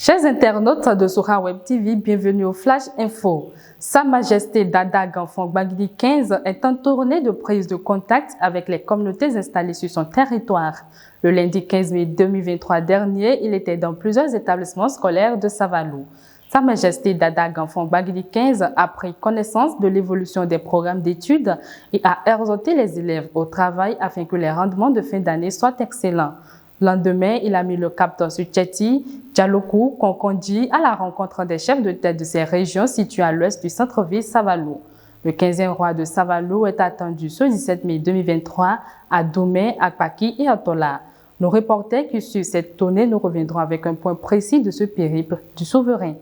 Chers internautes de Sora Web TV, bienvenue au Flash Info. Sa Majesté Dada Ganfong Baguili 15 est en tournée de prise de contact avec les communautés installées sur son territoire. Le lundi 15 mai 2023 dernier, il était dans plusieurs établissements scolaires de Savalou. Sa Majesté Dada Ganfong Baguili 15 a pris connaissance de l'évolution des programmes d'études et a exhorté les élèves au travail afin que les rendements de fin d'année soient excellents. Le lendemain, il a mis le cap sur Tcheti, Djalokou, Konkondi à la rencontre des chefs de tête de ces régions situées à l'ouest du centre-ville Savalou. Le 15e roi de Savalou est attendu ce 17 mai 2023 à Domé, Akpaki et Atola. Nos reporters qui suivent cette tournée nous reviendront avec un point précis de ce périple du souverain.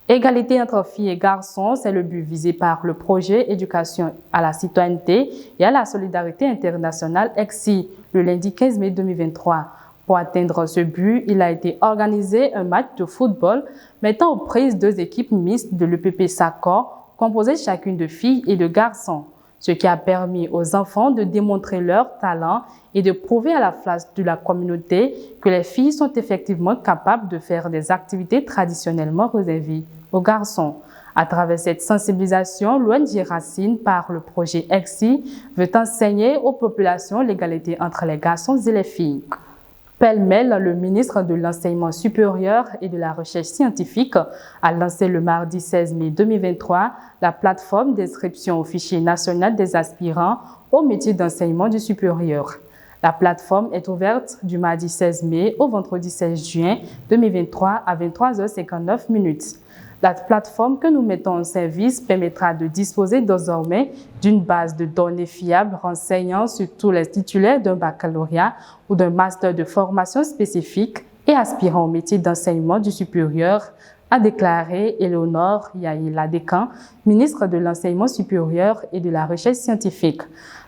Égalité entre filles et garçons, c'est le but visé par le projet Éducation à la citoyenneté et à la solidarité internationale EXI le lundi 15 mai 2023. Pour atteindre ce but, il a été organisé un match de football mettant aux prises deux équipes mixtes de l'EPP Sacor, composées chacune de filles et de garçons, ce qui a permis aux enfants de démontrer leur talent et de prouver à la face de la communauté que les filles sont effectivement capables de faire des activités traditionnellement réservées aux garçons. À travers cette sensibilisation, l'ONG Racine, par le projet EXI, veut enseigner aux populations l'égalité entre les garçons et les filles. Pêle-mêle, le ministre de l'Enseignement supérieur et de la Recherche scientifique a lancé le mardi 16 mai 2023 la plateforme d'inscription au fichier national des aspirants au métier d'enseignement du supérieur. La plateforme est ouverte du mardi 16 mai au vendredi 16 juin 2023 à 23h59. La plateforme que nous mettons en service permettra de disposer désormais d'une base de données fiable renseignant sur tous les titulaires d'un baccalauréat ou d'un master de formation spécifique et aspirant au métier d'enseignement du supérieur, a déclaré Éléonore Yahi-Ladecan, ministre de l'Enseignement supérieur et de la Recherche scientifique.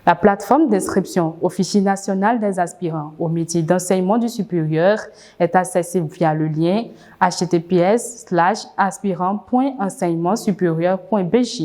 La plateforme d'inscription au fichier national des aspirants au métier d'enseignement du supérieur est accessible via le lien https://aspirant.enseignementsupérieur.bj.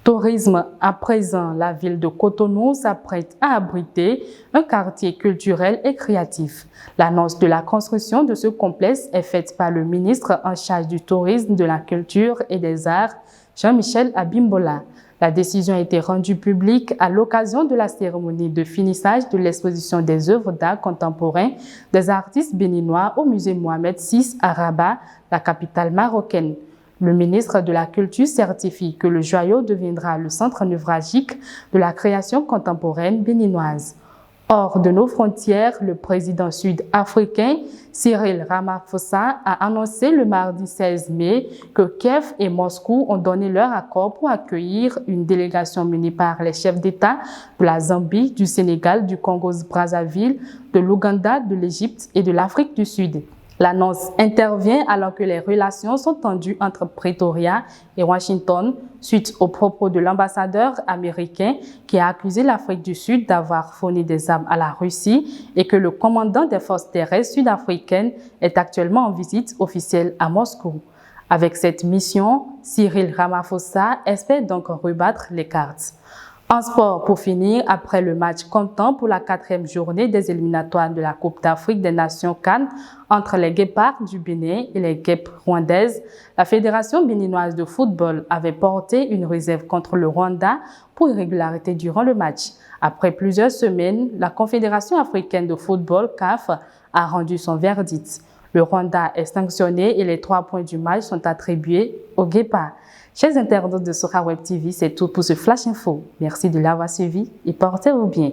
Tourisme, à présent, la ville de Cotonou s'apprête à abriter un quartier culturel et créatif. L'annonce de la construction de ce complexe est faite par le ministre en charge du tourisme, de la culture et des arts, Jean-Michel Abimbola. La décision a été rendue publique à l'occasion de la cérémonie de finissage de l'exposition des œuvres d'art contemporain des artistes béninois au musée Mohamed VI à Rabat, la capitale marocaine. Le ministre de la Culture certifie que le joyau deviendra le centre névralgique de la création contemporaine béninoise. Hors de nos frontières, le président sud-africain Cyril Ramaphosa a annoncé le mardi 16 mai que Kiev et Moscou ont donné leur accord pour accueillir une délégation menée par les chefs d'État de la Zambie, du Sénégal, du Congo-Brazzaville, de l'Ouganda, de l'Égypte et de l'Afrique du Sud. L'annonce intervient alors que les relations sont tendues entre Pretoria et Washington suite aux propos de l'ambassadeur américain qui a accusé l'Afrique du Sud d'avoir fourni des armes à la Russie et que le commandant des forces terrestres sud-africaines est actuellement en visite officielle à Moscou. Avec cette mission, Cyril Ramaphosa espère donc rebattre les cartes. En sport, pour finir, après le match comptant pour la 4e journée des éliminatoires de la Coupe d'Afrique des Nations CAN entre les Guépards du Bénin et les Guêpes rwandaises, la Fédération béninoise de football avait porté une réserve contre le Rwanda pour irrégularité durant le match. Après plusieurs semaines, la Confédération africaine de football, CAF, a rendu son verdict. Le Rwanda est sanctionné et les 3 points du match sont attribués aux Guépards. Chers internautes de Sora Web TV, c'est tout pour ce Flash Info. Merci de l'avoir suivi et portez-vous bien.